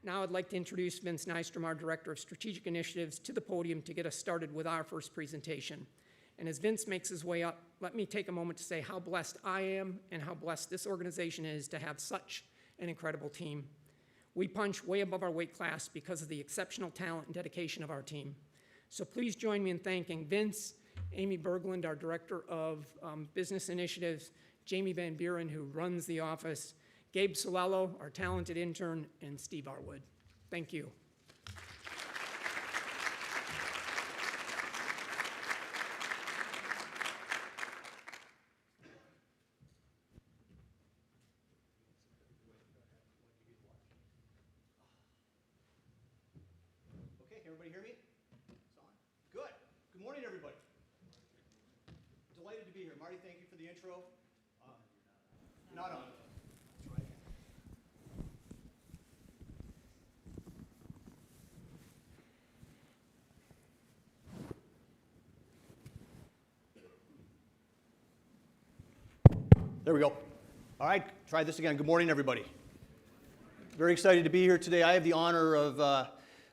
Now I'd like to introduce Vince Nystrom, our Director of Strategic Initiatives, to the podium to get us started with our first presentation. And as Vince makes his way up, let me take a moment to say how blessed I am and how blessed this organization is to have such an incredible team. We punch way above our weight class because of the exceptional talent and dedication of our team. So please join me in thanking Vince, Amy Berglund, our Director of Business Initiatives, Jamie Van Buren, who runs the office, Gabe Solello, our talented intern, and Steve Arwood. Thank you. Okay, everybody hear me? It's on. Good. Good morning, everybody. Delighted to be here. Marty, thank you for the intro. Not on. There we go. All right, try this again. Good morning, everybody. Very excited to be here today. I have the honor of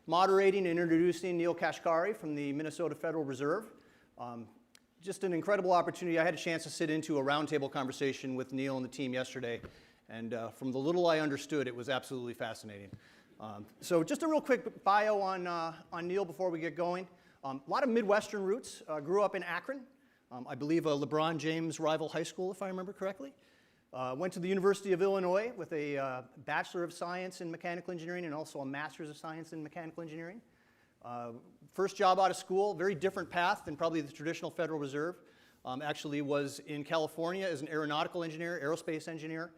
moderating and introducing Neel Kashkari from the Minnesota Federal Reserve. Just an incredible opportunity. I had a chance to sit into a roundtable conversation with Neel and the team yesterday, and from the little I understood, it was absolutely fascinating. So just a real quick bio on Neel before we get going. A lot of Midwestern roots. Grew up in Akron. I believe a LeBron James rival high school, if I remember correctly. Went to the University of Illinois with a Bachelor of Science in Mechanical Engineering and also a Master's of Science in Mechanical Engineering. First job out of school, very different path than probably the traditional Federal Reserve. Actually was in California as an aeronautical engineer, aerospace engineer,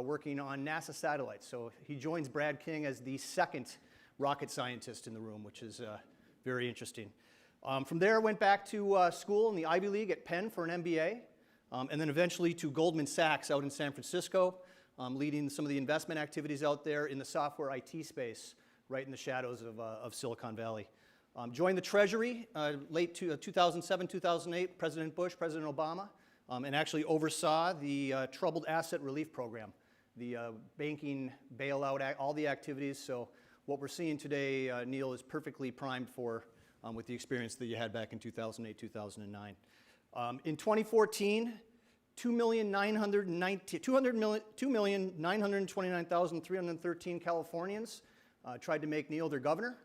working on NASA satellites. So he joins Brad King as the second rocket scientist in the room, which is very interesting. From there, went back to school in the Ivy League at Penn for an MBA, and then eventually to Goldman Sachs out in San Francisco, leading some of the investment activities out there in the software IT space, right in the shadows of Silicon Valley. Joined the Treasury late 2007, 2008, President Bush, President Obama, and actually oversaw the Troubled Asset Relief Program, the banking bailout, all the activities. So what we're seeing today, Neel, is perfectly primed for with the experience that you had back in 2008, 2009. In 2014, 2,929,313 Californians tried to make Neel their governor.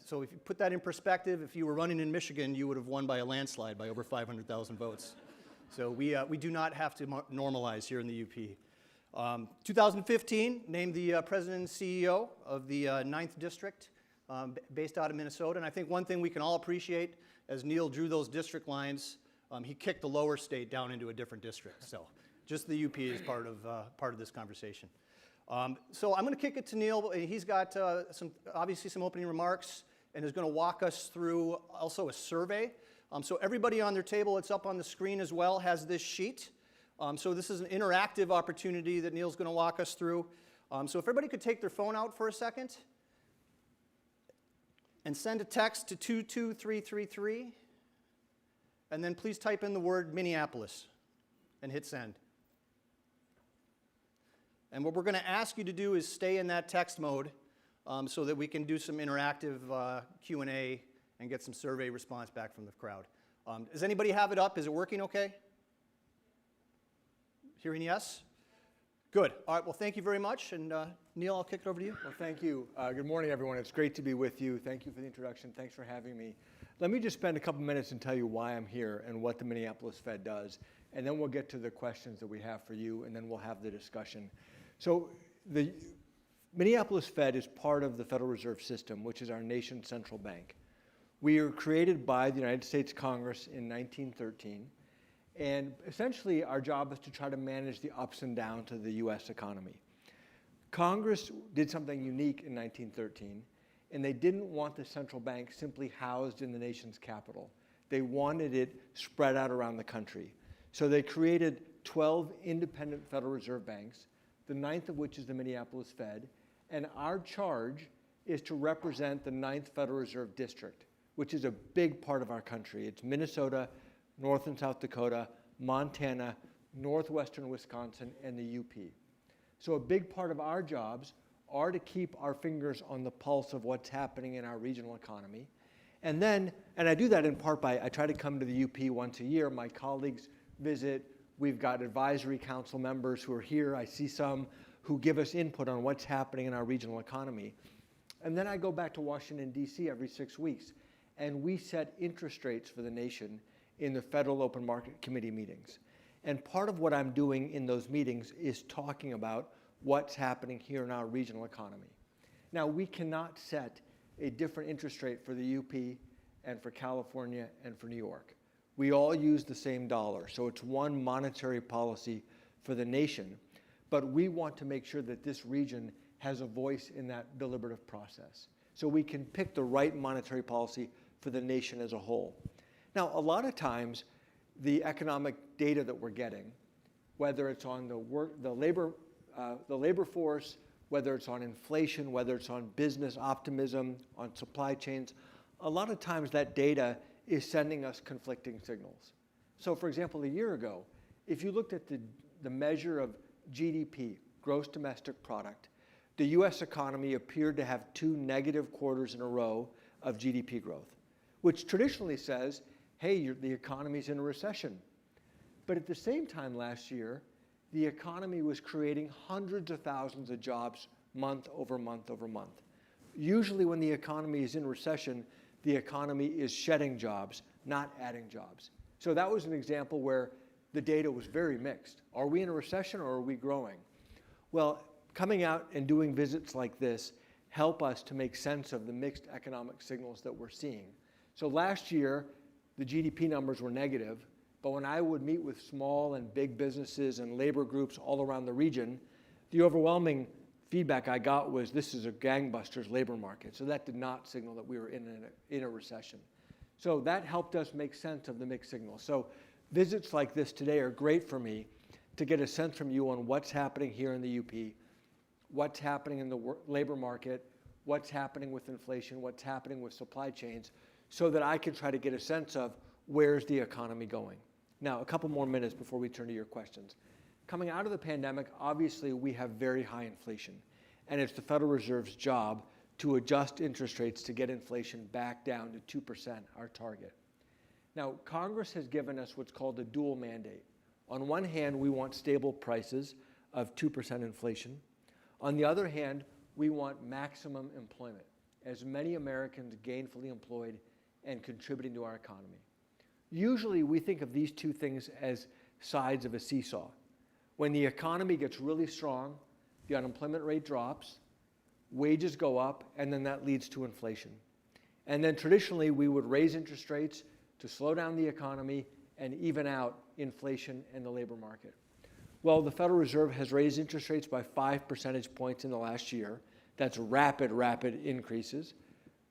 So if you put that in perspective, if you were running in Michigan, you would have won by a landslide by over 500,000 votes. So we do not have to normalize here in the UP. 2015, named the president and CEO of the 9th District, based out of Minnesota. And I think one thing we can all appreciate, as Neel drew those district lines, he kicked the lower state down into a different district. So just the UP is part of this conversation. So I'm going to kick it to Neel. He's got obviously some opening remarks and is going to walk us through also a survey. So everybody on their table, it's up on the screen as well, has this sheet. So this is an interactive opportunity that Neel's going to walk us through. So if everybody could take their phone out for a second and send a text to 22333, and then please type in the word Minneapolis and hit send. And what we're going to ask you to do is stay in that text mode so that we can do some interactive Q&A and get some survey response back from the crowd. Does anybody have it up? Is it working okay? Hearing yes? Good. All right, well, thank you very much. And Neel, I'll kick it over to you. Well, thank you. Good morning, everyone. It's great to be with you. Thank you for the introduction. Thanks for having me. Let me just spend a couple minutes and tell you why I'm here and what the Minneapolis Fed does. And then we'll get to the questions that we have for you, and then we'll have the discussion. So the Minneapolis Fed is part of the Federal Reserve System, which is our nation's central bank. We were created by the United States Congress in 1913. And essentially, our job is to try to manage the ups and downs of the U.S. economy. Congress did something unique in 1913, and they didn't want the central bank simply housed in the nation's capital. They wanted it spread out around the country. So they created 12 independent Federal Reserve banks, the 9th of which is the Minneapolis Fed, and our charge is to represent the 9th Federal Reserve District, which is a big part of our country. It's Minnesota, North and South Dakota, Montana, northwestern Wisconsin, and the UP. So a big part of our jobs are to keep our fingers on the pulse of what's happening in our regional economy. And then, and I do that in part by, I try to come to the UP once a year. My colleagues visit. We've got advisory council members who are here. I see some who give us input on what's happening in our regional economy. And then I go back to Washington, D.C. every 6 weeks, and we set interest rates for the nation in the Federal Open Market Committee meetings. And part of what I'm doing in those meetings is talking about what's happening here in our regional economy. Now, we cannot set a different interest rate for the UP and for California and for New York. We all use the same dollar, so it's one monetary policy for the nation, but we want to make sure that this region has a voice in that deliberative process, so we can pick the right monetary policy for the nation as a whole. Now, a lot of times, the economic data that we're getting, whether it's on the labor force, whether it's on inflation, whether it's on business optimism, on supply chains, a lot of times that data is sending us conflicting signals. So for example, a year ago, if you looked at the measure of GDP, gross domestic product, the US economy appeared to have 2 negative quarters in a row of GDP growth, which traditionally says, hey, the economy's in a recession. But at the same time last year, the economy was creating hundreds of thousands of jobs month over month over month. Usually when the economy is in recession, the economy is shedding jobs, not adding jobs. So that was an example where the data was very mixed. Are we in a recession or are we growing? Well, coming out and doing visits like this help us to make sense of the mixed economic signals that we're seeing. So last year, the GDP numbers were negative, but when I would meet with small and big businesses and labor groups all around the region, the overwhelming feedback I got was this is a gangbusters labor market. So that did not signal that we were in a recession. So that helped us make sense of the mixed signals. So visits like this today are great for me to get a sense from you on what's happening here in the UP, what's happening in the labor market, what's happening with inflation, what's happening with supply chains, so that I can try to get a sense of where's the economy going. Now, a couple more minutes before we turn to your questions. Coming out of the pandemic, obviously we have very high inflation, and it's the Federal Reserve's job to adjust interest rates to get inflation back down to 2%, our target. Now, Congress has given us what's called a dual mandate. On one hand, we want stable prices of 2% inflation. On the other hand, we want maximum employment, as many Americans gainfully employed and contributing to our economy. Usually, we think of these two things as sides of a seesaw. When the economy gets really strong, the unemployment rate drops, wages go up, and then that leads to inflation. And then traditionally, we would raise interest rates to slow down the economy and even out inflation and the labor market. Well, the Federal Reserve has raised interest rates by 5 percentage points in the last year. That's rapid increases.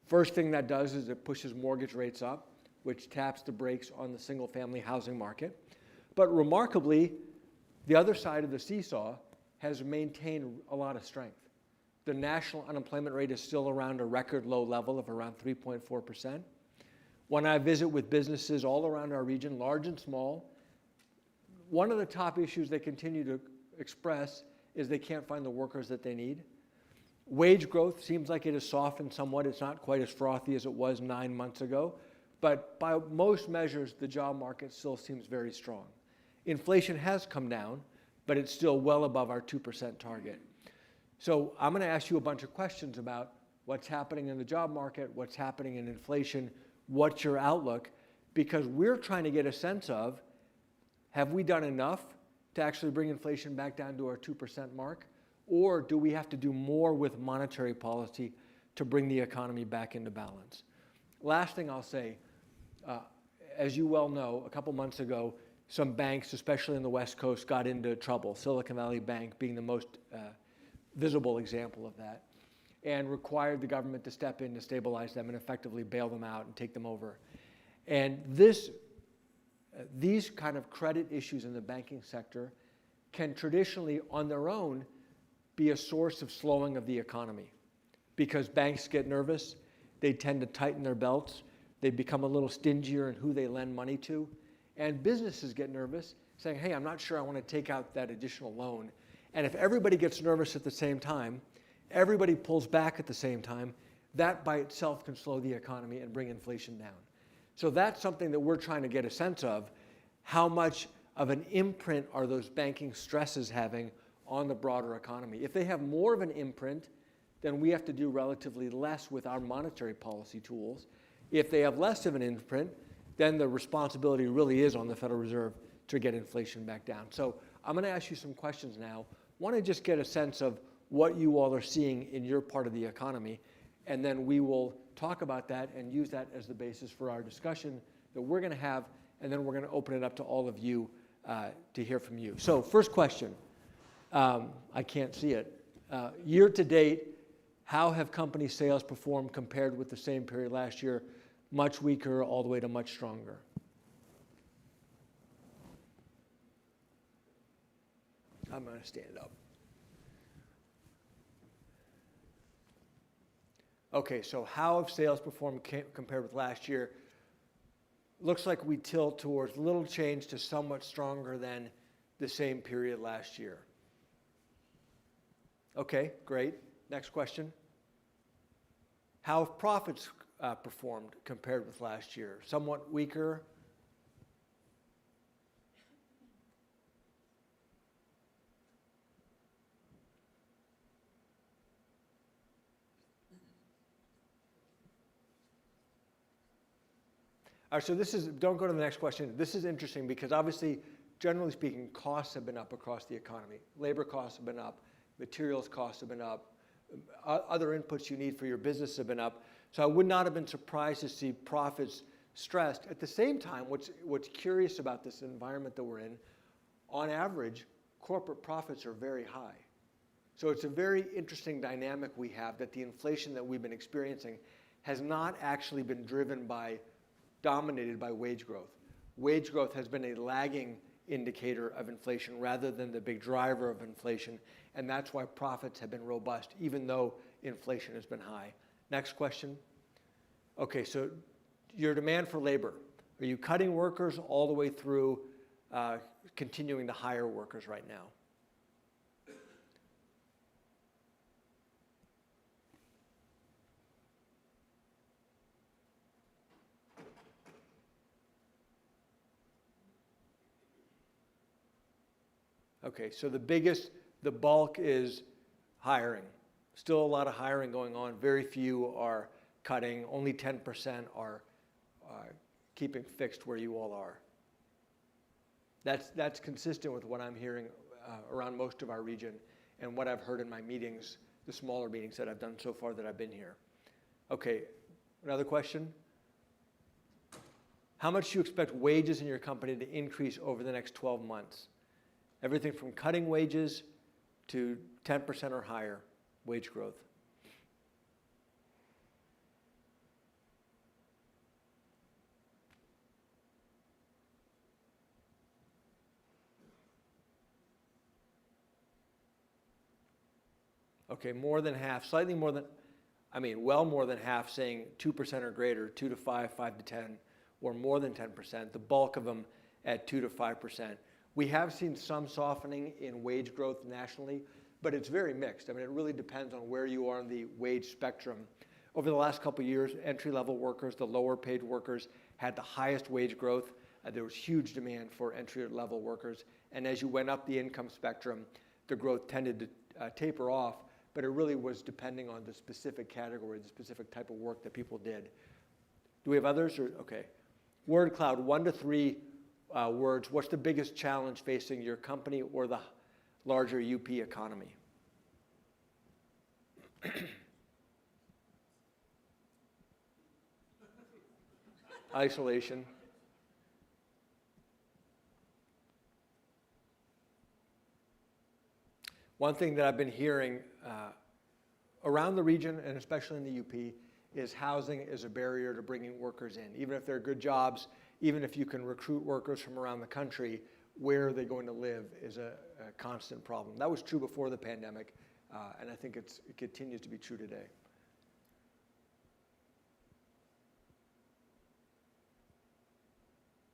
First thing that does is it pushes mortgage rates up, which taps the brakes on the single-family housing market. But remarkably, the other side of the seesaw has maintained a lot of strength. The national unemployment rate is still around a record low level of around 3.4%. When I visit with businesses all around our region, large and small, one of the top issues they continue to express is they can't find the workers that they need. Wage growth seems like it has softened somewhat. It's not quite as frothy as it was 9 months ago. But by most measures, the job market still seems very strong. Inflation has come down, but it's still well above our 2% target. So I'm going to ask you a bunch of questions about what's happening in the job market, what's happening in inflation, what's your outlook, because we're trying to get a sense of, have we done enough to actually bring inflation back down to our 2% mark, or do we have to do more with monetary policy to bring the economy back into balance? Last thing I'll say, as you well know, a couple months ago, some banks, especially in the West Coast, got into trouble, Silicon Valley Bank being the most visible example of that, and required the government to step in to stabilize them and effectively bail them out and take them over. And these kind of credit issues in the banking sector can traditionally, on their own, be a source of slowing of the economy, because banks get nervous, they tend to tighten their belts, they become a little stingier in who they lend money to, and businesses get nervous, saying, hey, I'm not sure I want to take out that additional loan. And if everybody gets nervous at the same time, everybody pulls back at the same time, that by itself can slow the economy and bring inflation down. So that's something that we're trying to get a sense of. How much of an imprint are those banking stresses having on the broader economy? If they have more of an imprint, then we have to do relatively less with our monetary policy tools. If they have less of an imprint, then the responsibility really is on the Federal Reserve to get inflation back down. So I'm going to ask you some questions now. Want to just get a sense of what you all are seeing in your part of the economy, and then we will talk about that and use that as the basis for our discussion that we're going to have, and then we're going to open it up to all of you to hear from you. So first question, I can't see it. Year to date, how have company sales performed compared with the same period last year? Much weaker all the way to much stronger? I'm going to stand up. Okay, so how have sales performed compared with last year? Looks like we tilt towards little change to somewhat stronger than the same period last year. Okay, great. Next question. How have profits performed compared with last year? Somewhat weaker? All right, so this is, don't go to the next question. This is interesting because obviously, generally speaking, costs have been up across the economy. Labor costs have been up, materials costs have been up, other inputs you need for your business have been up. So I would not have been surprised to see profits stressed. At the same time, what's curious about this environment that we're in, on average, corporate profits are very high. So it's a very interesting dynamic we have that the inflation that we've been experiencing has not actually been dominated by wage growth. Wage growth has been a lagging indicator of inflation rather than the big driver of inflation, and that's why profits have been robust, even though inflation has been high. Next question. Okay, so your demand for labor. Are you cutting workers all the way through continuing to hire workers right now? Okay, so the bulk is hiring. Still a lot of hiring going on. Very few are cutting. Only 10% are keeping fixed where you all are. That's consistent with what I'm hearing around most of our region and what I've heard in my meetings, the smaller meetings that I've done so far that I've been here. Okay, another question. How much do you expect wages in your company to increase over the next 12 months? Everything from cutting wages to 10% or higher wage growth. Okay, more than half, slightly more than, well more than half saying 2% or greater, 2 to 5, 5 to 10, or more than 10%, the bulk of them at 2 to 5%. We have seen some softening in wage growth nationally, but it's very mixed. It really depends on where you are on the wage spectrum. Over the last couple of years, entry-level workers, the lower paid workers, had the highest wage growth. There was huge demand for entry-level workers. And as you went up the income spectrum, the growth tended to taper off, but it really was depending on the specific category, the specific type of work that people did. Do we have others? Okay. Word cloud, 1 to 3 words. What's the biggest challenge facing your company or the larger UP economy? Isolation. One thing that I've been hearing around the region, and especially in the UP, is housing is a barrier to bringing workers in. Even if they're good jobs, even if you can recruit workers from around the country, where are they going to live is a constant problem. That was true before the pandemic, and I think it continues to be true today.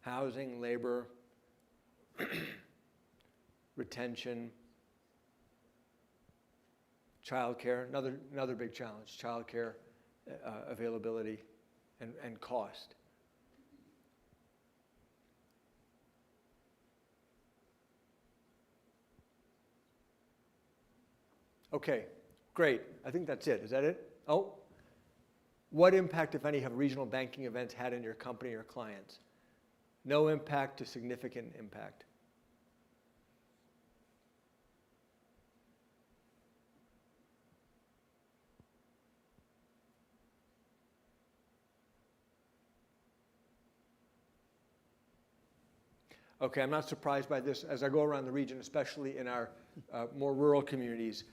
Housing, labor, retention, Childcare, another big challenge, childcare availability and cost. Okay, great. I think that's it. Is that it? Oh, what impact, if any, have regional banking events had in your company or clients? No impact to significant impact. Okay, I'm not surprised by this. As I go around the region, especially in our more rural communities,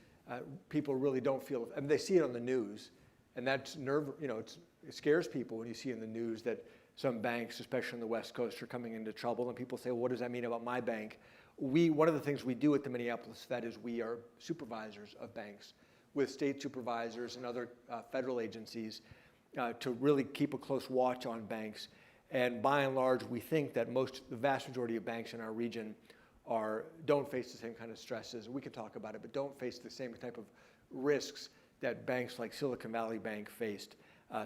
people really don't feel, I mean, they see it on the news, and that's it scares people when you see in the news that some banks, especially on the West Coast, are coming into trouble, and people say, well, what does that mean about my bank? One of the things we do at the Minneapolis Fed is we are supervisors of banks with state supervisors and other federal agencies to really keep a close watch on banks. And by and large, we think that the vast majority of banks in our region don't face the same kind of stresses. We can talk about it, but don't face the same type of risks that banks like Silicon Valley Bank faced.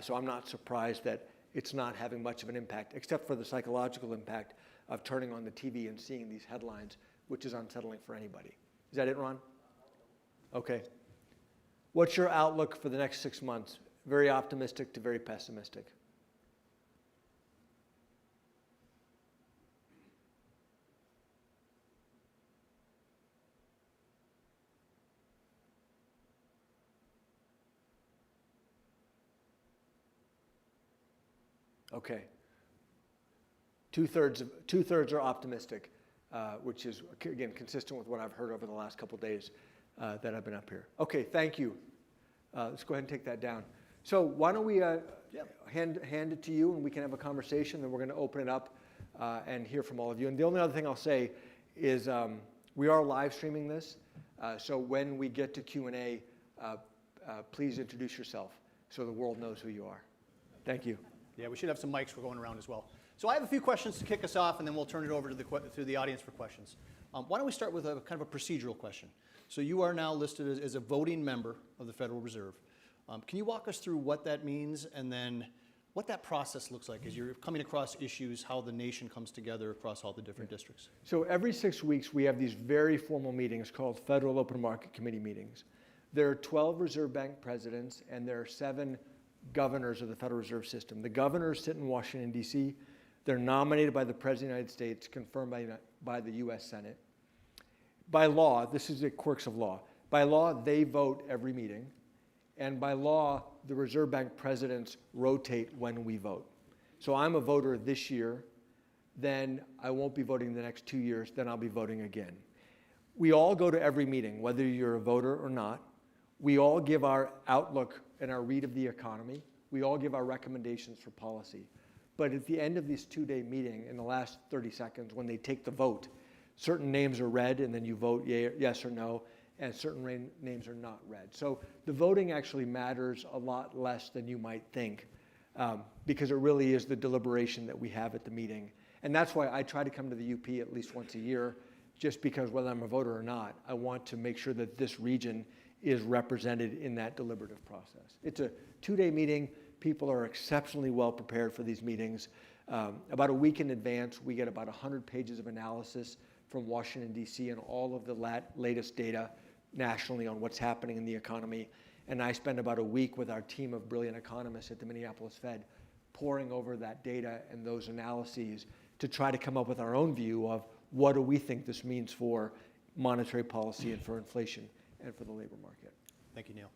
So I'm not surprised that it's not having much of an impact, except for the psychological impact of turning on the TV and seeing these headlines, which is unsettling for anybody. Is that it, Ron? Okay. What's your outlook for the next 6 months? Very optimistic to very pessimistic. Okay. Two-thirds are optimistic, which is, again, consistent with what I've heard over the last couple of days that I've been up here. Okay, thank you. Let's go ahead and take that down. So why don't we hand it to you, and we can have a conversation, then we're going to open it up and hear from all of you. And the only other thing I'll say is we are live streaming this, so when we get to Q&A, please introduce yourself so the world knows who you are. Thank you. Yeah, we should have some mics going around as well. So I have a few questions to kick us off, and then we'll turn it over to the audience for questions. Why don't we start with a kind of a procedural question? So you are now listed as a voting member of the Federal Reserve. Can you walk us through what that means, and then what that process looks like as you're coming across issues, how the nation comes together across all the different districts? So every 6 weeks, we have these very formal meetings called Federal Open Market Committee meetings. There are 12 Reserve Bank presidents, and there are 7 governors of the Federal Reserve System. The governors sit in Washington, D.C. They're nominated by the President of the United States, confirmed by the U.S. Senate. By law, this is the quirks of law. By law, they vote every meeting. And by law, the Reserve Bank presidents rotate when we vote. So I'm a voter this year, then I won't be voting the next 2 years, then I'll be voting again. We all go to every meeting, whether you're a voter or not. We all give our outlook and our read of the economy. We all give our recommendations for policy. But at the end of this 2-day meeting, in the last 30 seconds, when they take the vote, certain names are read, and then you vote yes or no, and certain names are not read. So the voting actually matters a lot less than you might think, because it really is the deliberation that we have at the meeting. And that's why I try to come to the UP at least once a year, just because whether I'm a voter or not, I want to make sure that this region is represented in that deliberative process. It's a 2-day meeting. People are exceptionally well prepared for these meetings. About a week in advance, we get about 100 pages of analysis from Washington, D.C. and all of the latest data nationally on what's happening in the economy. And I spend about a week with our team of brilliant economists at the Minneapolis Fed poring over that data and those analyses to try to come up with our own view of what do we think this means for monetary policy and for inflation and for the labor market. Thank you, Neil.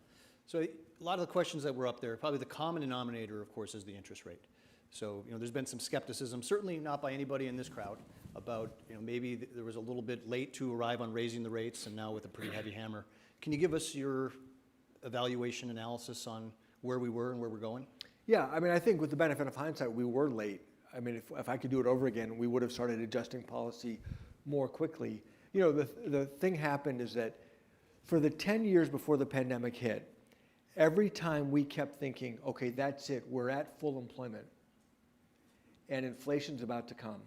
So a lot of the questions that were up there, probably the common denominator, of course, is the interest rate. So, there's been some skepticism, certainly not by anybody in this crowd, about, maybe there was a little bit late to arrive on raising the rates, and now with a pretty heavy hammer. Can you give us your evaluation analysis on where we were and where we're going? Yeah, I think with the benefit of hindsight, we were late. If I could do it over again, we would have started adjusting policy more quickly. The thing happened is that for the 10 years before the pandemic hit, every time we kept thinking, okay, that's it, we're at full employment, and inflation's about to come,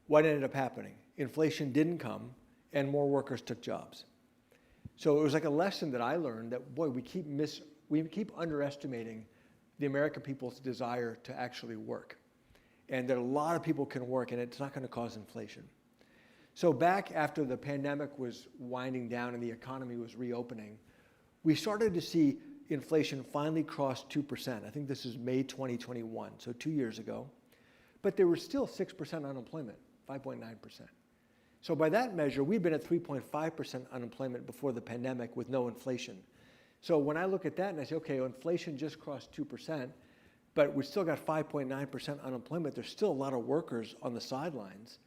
what ended up happening? Inflation didn't come, and more workers took jobs. So it was like a lesson that I learned that, boy, we keep underestimating the American people's desire to actually work. And that a lot of people can work, and it's not going to cause inflation. So back after the pandemic was winding down and the economy was reopening, we started to see inflation finally cross 2%. I think this is May 2021, so 2 years ago. But there was still 6% unemployment, 5.9%. So by that measure, we've been at 3.5% unemployment before the pandemic with no inflation. So when I look at that and I say, okay, inflation just crossed 2%, but we still got 5.9% unemployment, there's still a lot of workers on the sidelines.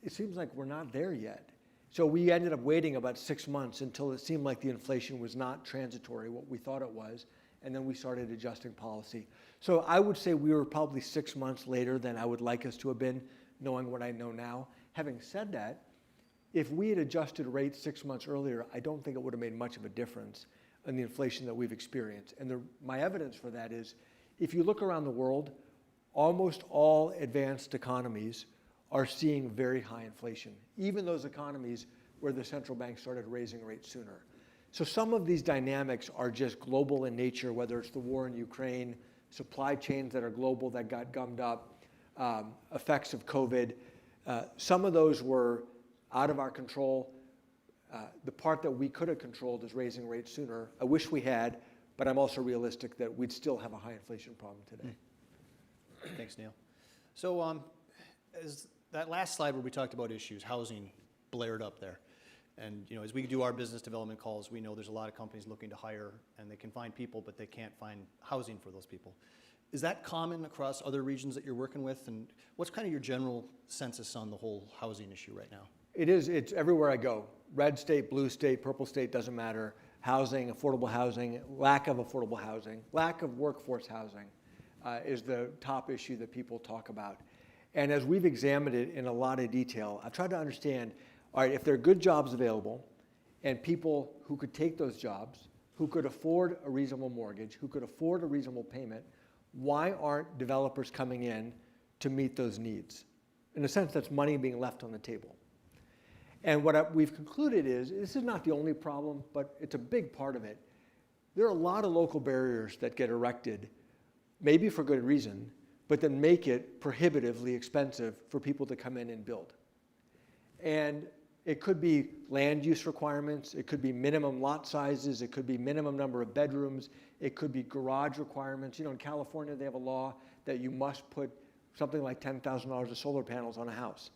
It seems like we're not there yet. So we ended up waiting about 6 months until it seemed like the inflation was not transitory, what we thought it was, and then we started adjusting policy. So I would say we were probably 6 months later than I would like us to have been, knowing what I know now. Having said that, if we had adjusted rates 6 months earlier, I don't think it would have made much of a difference in the inflation that we've experienced. And my evidence for that is, if you look around the world, almost all advanced economies are seeing very high inflation, even those economies where the central bank started raising rates sooner. So some of these dynamics are just global in nature, whether it's the war in Ukraine, supply chains that are global that got gummed up, effects of COVID. Some of those were out of our control. The part that we could have controlled is raising rates sooner. I wish we had, but I'm also realistic that we'd still have a high inflation problem today. Thanks, Neel. So as that last slide where we talked about issues, housing blared up there. And as we do our business development calls, we know there's a lot of companies looking to hire, and they can find people, but they can't find housing for those people. Is that common across other regions that you're working with? And what's kind of your general census on the whole housing issue right now? It is. It's everywhere I go. Red state, blue state, purple state, doesn't matter. Housing, affordable housing, lack of affordable housing, lack of workforce housing is the top issue that people talk about. And as we've examined it in a lot of detail, I've tried to understand, all right, if there are good jobs available and people who could take those jobs, who could afford a reasonable mortgage, who could afford a reasonable payment, why aren't developers coming in to meet those needs? In a sense, that's money being left on the table. And what we've concluded is, this is not the only problem, but it's a big part of it. There are a lot of local barriers that get erected, maybe for good reason, but then make it prohibitively expensive for people to come in and build. And it could be land use requirements, it could be minimum lot sizes, it could be minimum number of bedrooms, it could be garage requirements. In California, they have a law that you must put something like $10,000 of solar panels on a house,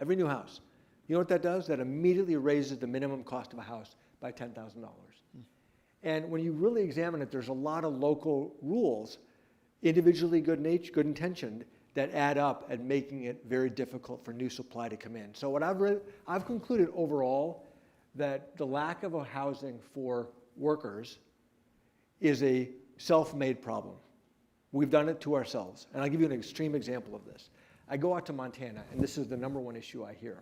every new house. You know what that does? That immediately raises the minimum cost of a house by $10,000. And when you really examine it, there's a lot of local rules, individually good intentioned, that add up at making it very difficult for new supply to come in. So what I've concluded overall that the lack of a housing for workers is a self-made problem. We've done it to ourselves. And I'll give you an extreme example of this. I go out to Montana, and this is the #1 issue I hear.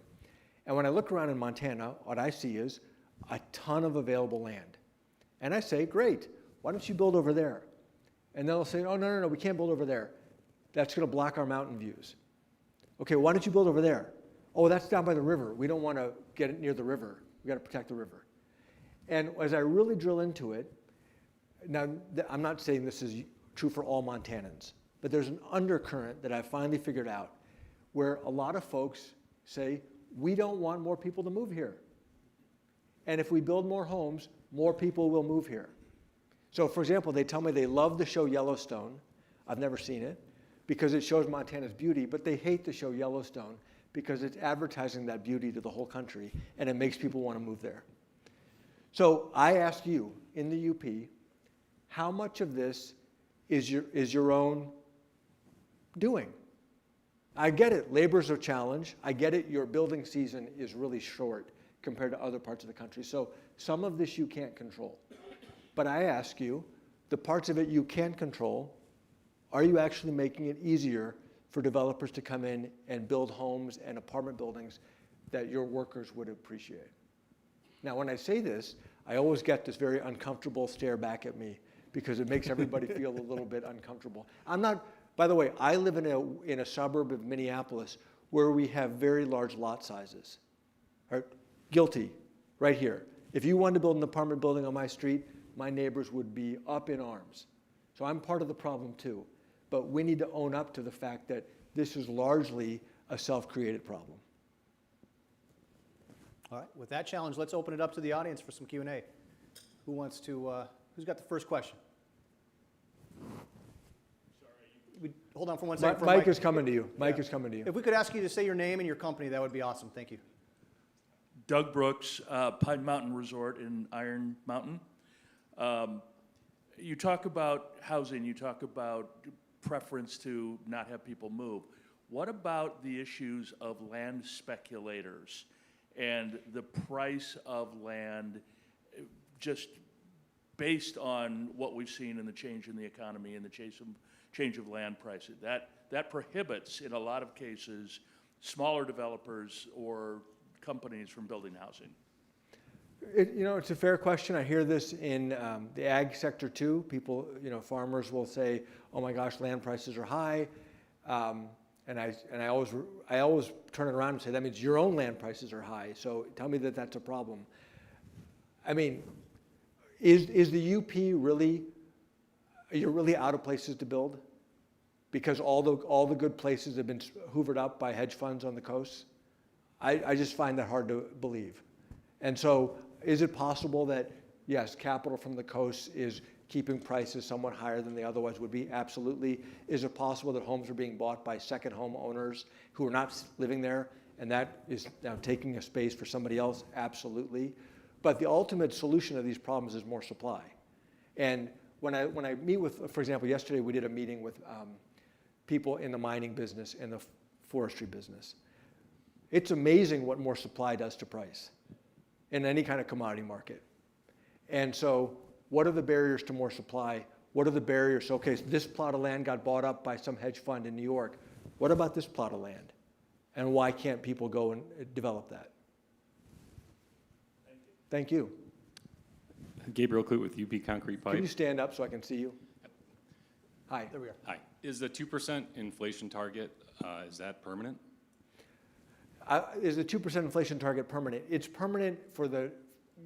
And when I look around in Montana, what I see is a ton of available land. And I say, great, why don't you build over there? And they'll say, oh, no, we can't build over there. That's going to block our mountain views. Okay, why don't you build over there? Oh, that's down by the river. We don't want to get it near the river. We got to protect the river. And as I really drill into it, now I'm not saying this is true for all Montanans, but there's an undercurrent that I finally figured out where a lot of folks say, we don't want more people to move here. And if we build more homes, more people will move here. So for example, they tell me they love the show Yellowstone. I've never seen it because it shows Montana's beauty, but they hate the show Yellowstone because it's advertising that beauty to the whole country and it makes people want to move there. So I ask you in the UP, how much of this is your own doing? I get it, labor's a challenge. I get it, your building season is really short compared to other parts of the country. So some of this you can't control. But I ask you, the parts of it you can control, are you actually making it easier for developers to come in and build homes and apartment buildings that your workers would appreciate? Now, when I say this, I always get this very uncomfortable stare back at me because it makes everybody feel a little bit uncomfortable. By the way, I live in a suburb of Minneapolis where we have very large lot sizes. Right? Guilty, right here. If you wanted to build an apartment building on my street, my neighbors would be up in arms. So I'm part of the problem too. But we need to own up to the fact that this is largely a self-created problem. All right, with that challenge, let's open it up to the audience for some Q&A. Who wants to, who's got the first question? Hold on for one second. Mike is coming to you. Mike is coming to you. If we could ask you to say your name and your company, that would be awesome. Thank you. Doug Brooks, Pine Mountain Resort in Iron Mountain. You talk about housing, you talk about preference to not have people move. What about the issues of land speculators and the price of land just based on what we've seen in the change in the economy and the change of land prices? That prohibits, in a lot of cases, smaller developers or companies from building housing. It's a fair question. I hear this in the ag sector too. People, farmers will say, "Oh my gosh, land prices are high," and I always turn it around and say, "That means your own land prices are high. So tell me that that's a problem." I mean, is the UP really? You're really out of places to build because all the good places have been hoovered up by hedge funds on the coast? I just find that hard to believe. And so is it possible that, yes, capital from the coast is keeping prices somewhat higher than they otherwise would be? Absolutely. Is it possible that homes are being bought by second home owners who are not living there and that is now taking a space for somebody else? Absolutely. But the ultimate solution to these problems is more supply. And when I meet with, for example, yesterday we did a meeting with people in the mining business and the forestry business. It's amazing what more supply does to price in any kind of commodity market. And so what are the barriers to more supply? What are the barriers? Okay, so this plot of land got bought up by some hedge fund in New York. What about this plot of land? And why can't people go and develop that? Thank you. Gabriel Clute with UP Concrete Pipe. Can you stand up so I can see you? Hi. There we are. Hi. Is the 2% inflation target, is that permanent? Is the 2% inflation target permanent? It's permanent for the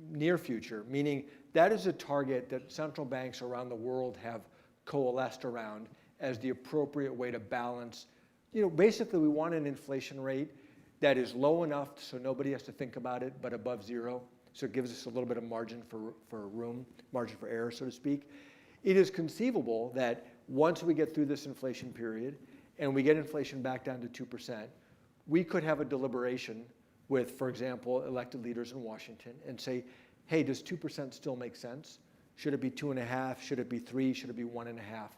near future, meaning that is a target that central banks around the world have coalesced around as the appropriate way to balance. Basically we want an inflation rate that is low enough so nobody has to think about it, but above zero. So it gives us a little bit of margin for room, margin for error, so to speak. It is conceivable that once we get through this inflation period and we get inflation back down to 2%, we could have a deliberation with, for example, elected leaders in Washington and say, hey, does 2% still make sense? Should it be 2.5? Should it be 3? Should it be 1.5?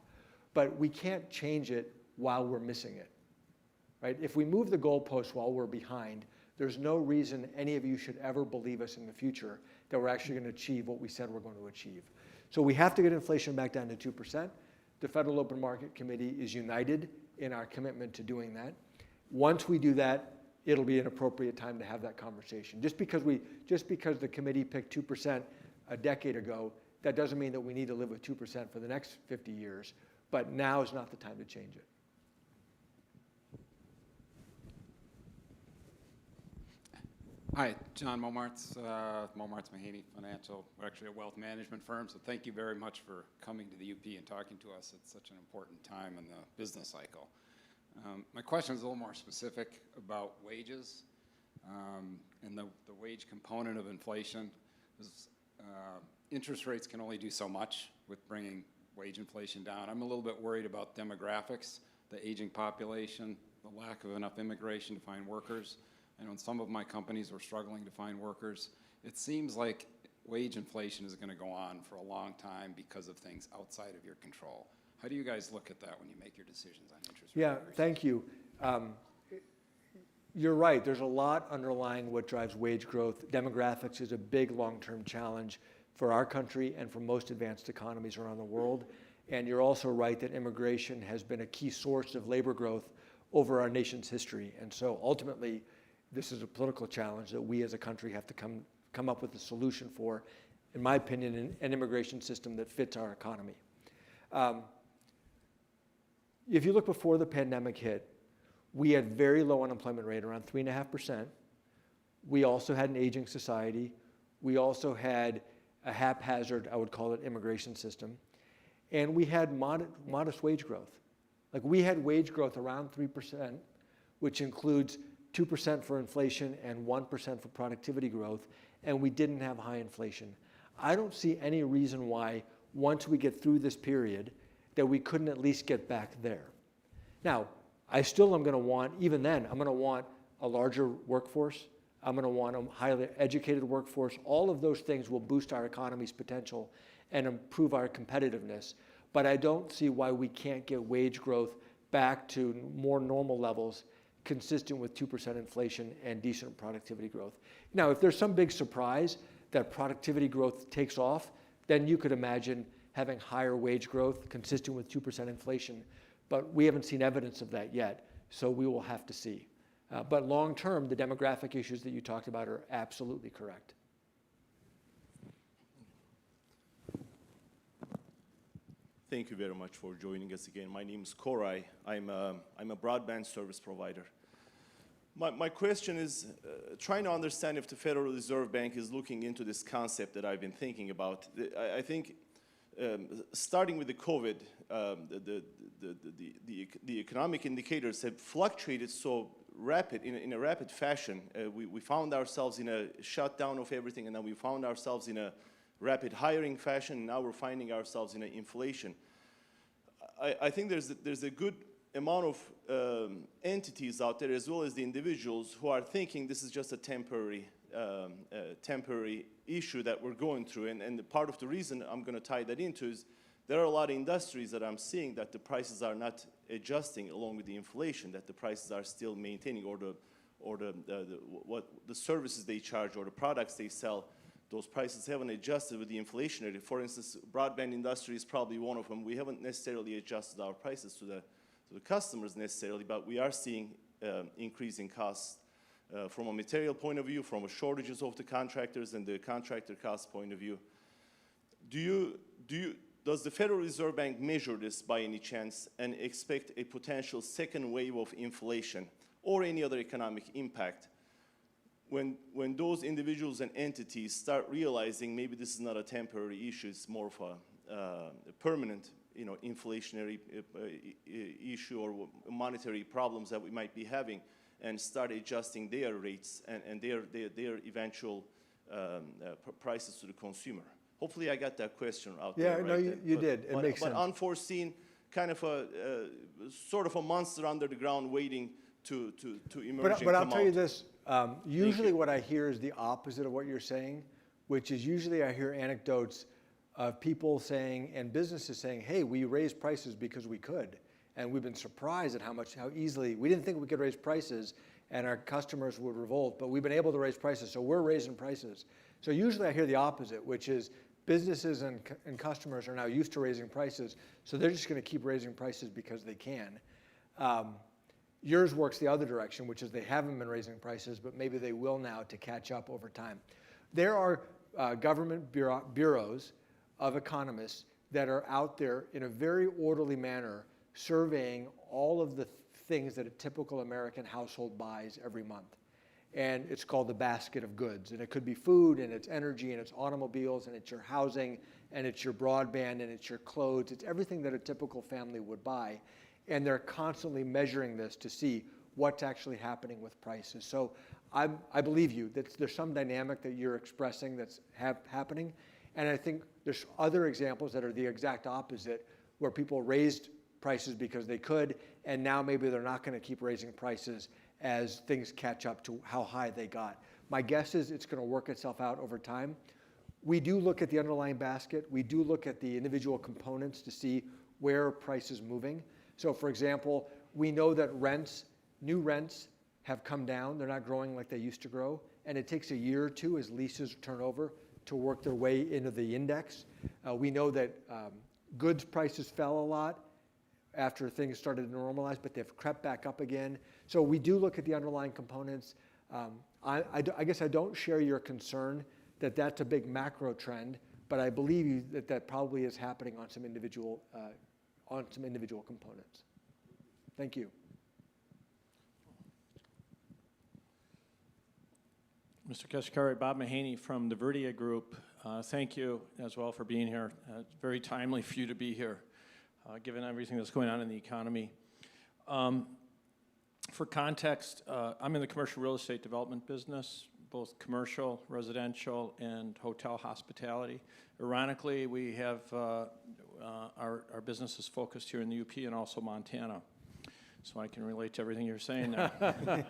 But we can't change it while we're missing it, right? If we move the goalpost while we're behind, there's no reason any of you should ever believe us in the future that we're actually going to achieve what we said we're going to achieve. So we have to get inflation back down to 2%. The Federal Open Market Committee is united in our commitment to doing that. Once we do that, it'll be an appropriate time to have that conversation. Just because the committee picked 2% a decade ago, that doesn't mean that we need to live with 2% for the next 50 years, but now is not the time to change it. Hi, John Momartz, Momartz Mahaney Financial. We're actually a wealth management firm, so thank you very much for coming to the UP and talking to us at such an important time in the business cycle. My question is a little more specific about wages and the wage component of inflation. Interest rates can only do so much with bringing wage inflation down. I'm a little bit worried about demographics, the aging population, the lack of enough immigration to find workers. I know in some of my companies we're struggling to find workers. It seems like wage inflation is going to go on for a long time because of things outside of your control. How do you guys look at that when you make your decisions on interest rates? Yeah, thank you. You're right. There's a lot underlying what drives wage growth. Demographics is a big long-term challenge for our country and for most advanced economies around the world. And you're also right that immigration has been a key source of labor growth over our nation's history. And so ultimately, this is a political challenge that we as a country have to come up with a solution for, in my opinion, an immigration system that fits our economy. If you look before the pandemic hit, we had very low unemployment rate, around 3.5%. We also had an aging society. We also had a haphazard, I would call it, immigration system. And we had modest wage growth. Like we had wage growth around 3%, which includes 2% for inflation and 1% for productivity growth, and we didn't have high inflation. I don't see any reason why, once we get through this period, that we couldn't at least get back there. Now, I still am going to want, even then, I'm going to want a larger workforce. I'm going to want a highly educated workforce. All of those things will boost our economy's potential and improve our competitiveness. But I don't see why we can't get wage growth back to more normal levels consistent with 2% inflation and decent productivity growth. Now, if there's some big surprise that productivity growth takes off, then you could imagine having higher wage growth consistent with 2% inflation. But we haven't seen evidence of that yet, so we will have to see. But long term, the demographic issues that you talked about are absolutely correct. Thank you very much for joining us again. My name is Koray. I'm a broadband service provider. My question is trying to understand if the Federal Reserve Bank is looking into this concept that I've been thinking about. I think starting with the COVID, the economic indicators have fluctuated so in a rapid fashion. We found ourselves in a shutdown of everything, and then we found ourselves in a rapid hiring fashion, and now we're finding ourselves in an inflation. I think there's a good amount of entities out there, as well as the individuals, who are thinking this is just a temporary issue that we're going through. And part of the reason I'm going to tie that into is there are a lot of industries that I'm seeing that the prices are not adjusting along with the inflation, that the prices are still maintaining, or the services they charge or the products they sell, those prices haven't adjusted with the inflation rate. For instance, broadband industry is probably one of them. We haven't necessarily adjusted our prices to the customers necessarily, but we are seeing increasing costs from a material point of view, from a shortages of the contractors and the contractor cost point of view. Does the Federal Reserve Bank measure this by any chance and expect a potential second wave of inflation or any other economic impact when those individuals and entities start realizing maybe this is not a temporary issue, it's more of a permanent, inflationary issue or monetary problems that we might be having, and start adjusting their rates and their eventual prices to the consumer? Hopefully I got that question out there. Yeah, no, you did. It makes sense. But unforeseen, kind of sort of a monster under the ground waiting to emerge. But I'll tell you this, usually what I hear is the opposite of what you're saying, which is usually I hear anecdotes of people saying, and businesses saying, hey, we raised prices because we could. And we've been surprised at how easily, we didn't think we could raise prices and our customers would revolt, but we've been able to raise prices, so we're raising prices. So usually I hear the opposite, which is businesses and customers are now used to raising prices, so they're just going to keep raising prices because they can. Yours works the other direction, which is they haven't been raising prices, but maybe they will now to catch up over time. There are government bureaus of economists that are out there in a very orderly manner surveying all of the things that a typical American household buys every month. And it's called the basket of goods. And it could be food, and it's energy, and it's automobiles, and it's your housing, and it's your broadband, and it's your clothes. It's everything that a typical family would buy. And they're constantly measuring this to see what's actually happening with prices. So I believe you that there's some dynamic that you're expressing that's happening. And I think there's other examples that are the exact opposite, where people raised prices because they could, and now maybe they're not going to keep raising prices as things catch up to how high they got. My guess is it's going to work itself out over time. We do look at the underlying basket. We do look at the individual components to see where price is moving. So for example, we know that new rents have come down. They're not growing like they used to grow. And it takes a year or two as leases turn over to work their way into the index. We know that goods prices fell a lot after things started to normalize, but they've crept back up again. So we do look at the underlying components. I guess I don't share your concern that that's a big macro trend, but I believe that probably is happening on some individual components. Thank you. Mr. Kashkari, Bob Mahaney from the Verdia Group. Thank you as well for being here. It's very timely for you to be here, given everything that's going on in the economy. For context, I'm in the commercial real estate development business, both commercial, residential, and hotel hospitality. Ironically, we have our business is focused here in the UP and also Montana. So I can relate to everything you're saying there.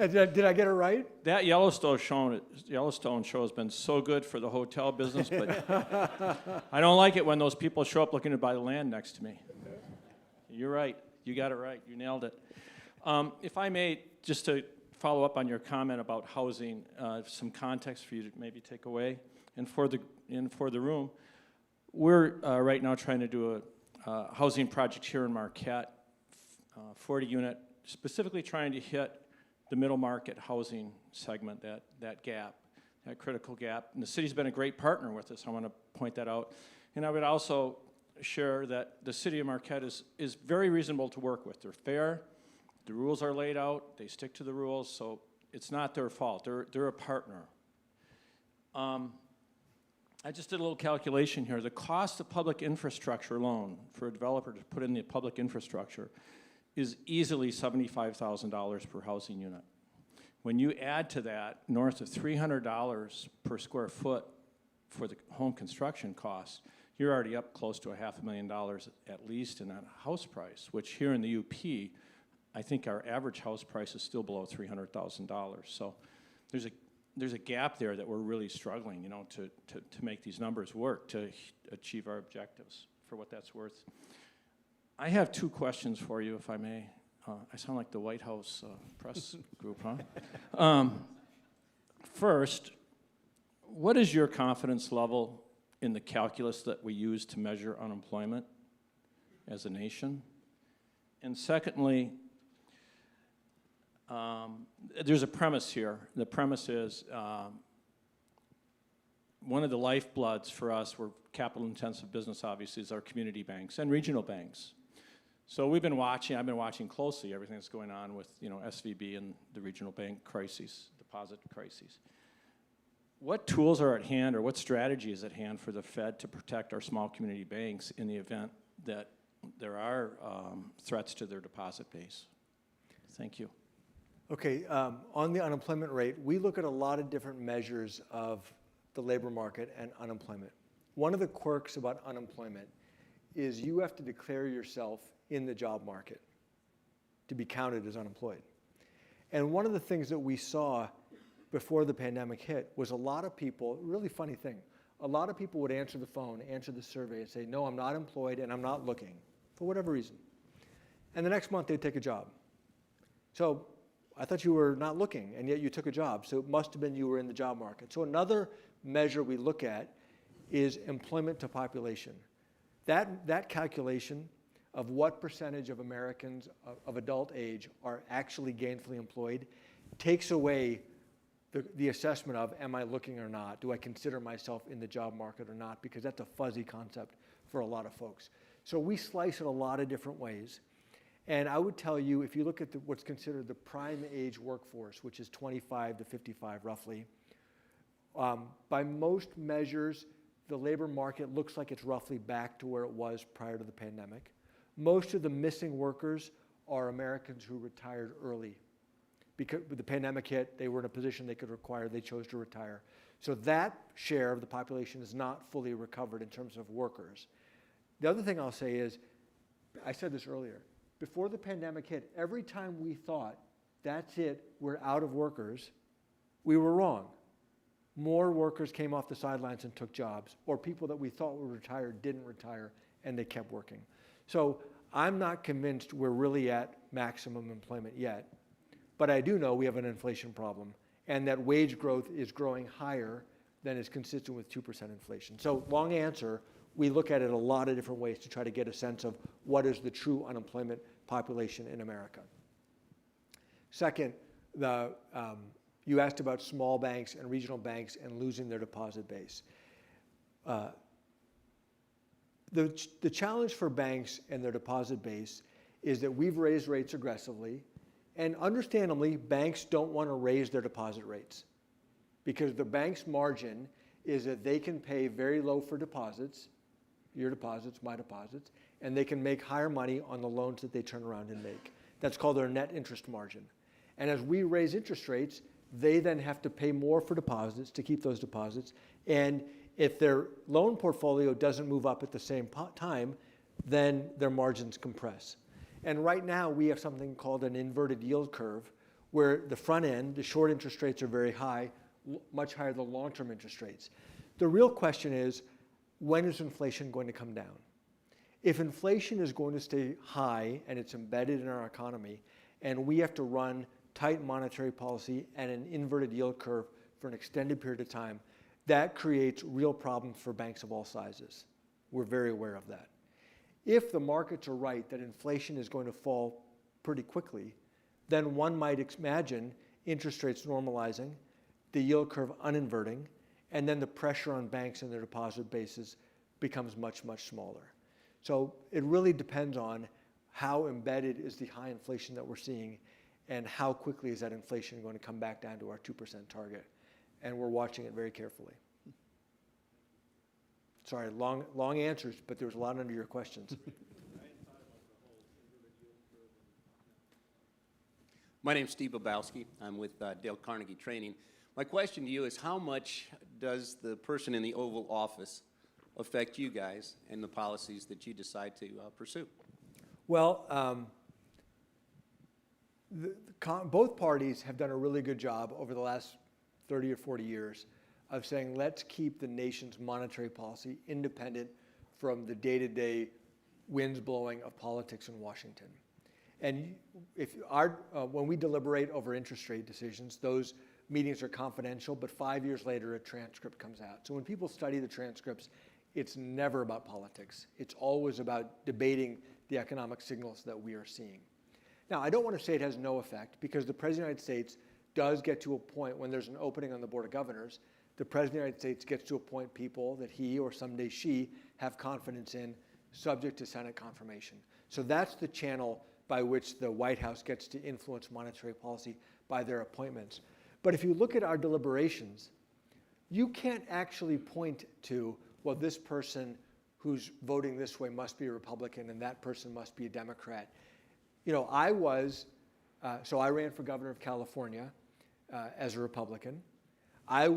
Did I get it right? That Yellowstone show has been so good for the hotel business, but I don't like it when those people show up looking to buy the land next to me. You're right. You got it right. You nailed it. If I may, just to follow up on your comment about housing, some context for you to maybe take away, and for the room, we're right now trying to do a housing project here in Marquette, 40 unit, specifically trying to hit the middle market housing segment, that gap, that critical gap. And the city's been a great partner with us. I want to point that out. And I would also share that the city of Marquette is very reasonable to work with. They're fair, the rules are laid out, they stick to the rules, so it's not their fault. They're a partner. I just did a little calculation here. The cost of public infrastructure alone for a developer to put in the public infrastructure is easily $75,000 per housing unit. When you add to that north of $300 per square foot for the home construction costs, you're already up close to $500,000 at least in that house price, which here in the UP, I think our average house price is still below $300,000. So there's a gap there that we're really struggling, to make these numbers work, to achieve our objectives, for what that's worth. I have two questions for you, if I may. I sound like the White House press group, huh? First, what is your confidence level in the calculus that we use to measure unemployment as a nation? And secondly, there's a premise here. The premise is one of the lifebloods for us, we're capital-intensive business, obviously, is our community banks and regional banks. So I've been watching closely everything that's going on with SVB and the regional bank crises, deposit crises. What tools are at hand, or what strategy is at hand for the Fed to protect our small community banks in the event that there are threats to their deposit base? Thank you. Okay, on the unemployment rate, we look at a lot of different measures of the labor market and unemployment. One of the quirks about unemployment is you have to declare yourself in the job market to be counted as unemployed. And one of the things that we saw before the pandemic hit was a lot of people, really funny thing, a lot of people would answer the phone, answer the survey and say, no, I'm not employed and I'm not looking, for whatever reason. And the next month they'd take a job. So I thought you were not looking, and yet you took a job, so it must have been you were in the job market. So another measure we look at is employment to population. That calculation of what percentage of Americans of adult age are actually gainfully employed takes away the assessment of, am I looking or not? Do I consider myself in the job market or not? Because that's a fuzzy concept for a lot of folks. So we slice it a lot of different ways. And I would tell you, if you look at what's considered the prime age workforce, which is 25 to 55 roughly, by most measures, the labor market looks like it's roughly back to where it was prior to the pandemic. Most of the missing workers are Americans who retired early. Because the pandemic hit, they were in a position they could retire, they chose to retire. So that share of the population is not fully recovered in terms of workers. The other thing I'll say is, I said this earlier, before the pandemic hit, every time we thought, that's it, we're out of workers, we were wrong. More workers came off the sidelines and took jobs, or people that we thought were retired didn't retire, and they kept working. So I'm not convinced we're really at maximum employment yet, but I do know we have an inflation problem, and that wage growth is growing higher than is consistent with 2% inflation. So long answer, we look at it a lot of different ways to try to get a sense of what is the true unemployment population in America. Second, you asked about small banks and regional banks and losing their deposit base. The challenge for banks and their deposit base is that we've raised rates aggressively, and understandably, banks don't want to raise their deposit rates because the bank's margin is that they can pay very low for deposits, your deposits, my deposits, and they can make higher money on the loans that they turn around and make. That's called their net interest margin. And as we raise interest rates, they then have to pay more for deposits to keep those deposits. And if their loan portfolio doesn't move up at the same time, then their margins compress. And right now we have something called an inverted yield curve, where the front end, the short interest rates are very high, much higher than long-term interest rates. The real question is, when is inflation going to come down? If inflation is going to stay high and it's embedded in our economy, and we have to run tight monetary policy and an inverted yield curve for an extended period of time, that creates real problems for banks of all sizes. We're very aware of that. If the markets are right that inflation is going to fall pretty quickly, then one might imagine interest rates normalizing, the yield curve uninverting, and then the pressure on banks and their deposit bases becomes much, much smaller. So it really depends on how embedded is the high inflation that we're seeing, and how quickly is that inflation going to come back down to our 2% target. And we're watching it very carefully. Sorry, long answers, but there was a lot under your questions. My name's Steve Bobowski. I'm with Dale Carnegie Training. My question to you is, how much does the person in the Oval Office affect you guys and the policies that you decide to pursue? Well, both parties have done a really good job over the last 30 or 40 years of saying, let's keep the nation's monetary policy independent from the day-to-day winds blowing of politics in Washington. And when we deliberate over interest rate decisions, those meetings are confidential, but 5 years later, a transcript comes out. So when people study the transcripts, it's never about politics. It's always about debating the economic signals that we are seeing. Now, I don't want to say it has no effect, because the President of the United States does get to a point when there's an opening on the Board of Governors, the President of the United States gets to appoint people that he or someday she have confidence in, subject to Senate confirmation. So that's the channel by which the White House gets to influence monetary policy, by their appointments. But if you look at our deliberations, you can't actually point to, well, this person who's voting this way must be a Republican and that person must be a Democrat. You know, I ran for governor of California as a Republican. I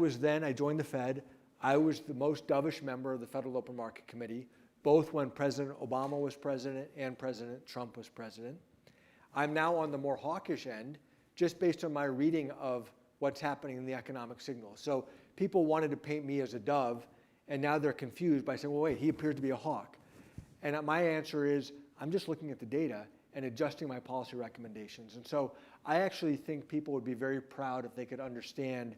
joined the Fed. I was the most dovish member of the Federal Open Market Committee, both when President Obama was president and President Trump was president. I'm now on the more hawkish end, just based on my reading of what's happening in the economic signals. So people wanted to paint me as a dove, and now they're confused by saying, well, wait, he appears to be a hawk. And my answer is, I'm just looking at the data and adjusting my policy recommendations. And so I actually think people would be very proud if they could understand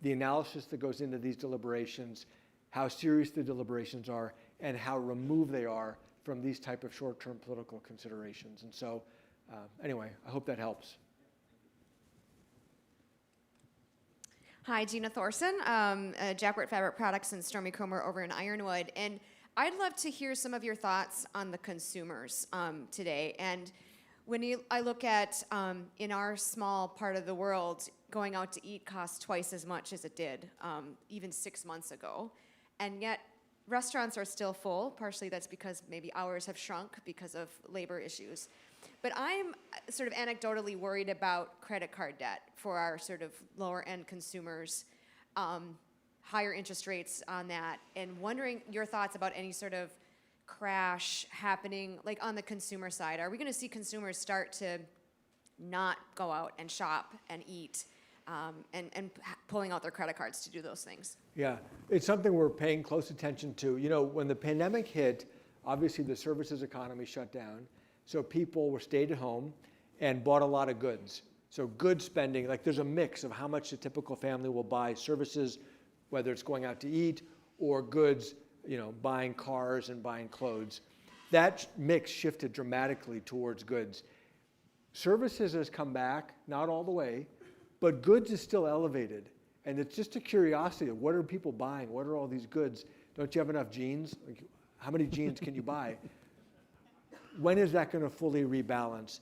the analysis that goes into these deliberations, how serious the deliberations are, and how removed they are from these type of short-term political considerations. And so, anyway, I hope that helps. Hi, Gina Thorson, Jackwort Fabric Products and Stormy Comer over in Ironwood. And I'd love to hear some of your thoughts on the consumers today. And when I look at, in our small part of the world, going out to eat costs twice as much as it did even 6 months ago. And yet, restaurants are still full. Partially that's because maybe hours have shrunk because of labor issues. But I'm sort of anecdotally worried about credit card debt for our sort of lower end consumers, higher interest rates on that, and wondering your thoughts about any sort of crash happening, like on the consumer side. Are we going to see consumers start to not go out and shop and eat and pulling out their credit cards to do those things? Yeah, it's something we're paying close attention to. You know, when the pandemic hit, obviously the services economy shut down. So people were stayed at home and bought a lot of goods. So good spending, like there's a mix of how much a typical family will buy services, whether it's going out to eat or goods, you know, buying cars and buying clothes. That mix shifted dramatically towards goods. Services has come back, not all the way, but goods is still elevated. And it's just a curiosity of what are people buying? What are all these goods? Don't you have enough jeans? Like, how many jeans can you buy? When is that going to fully rebalance?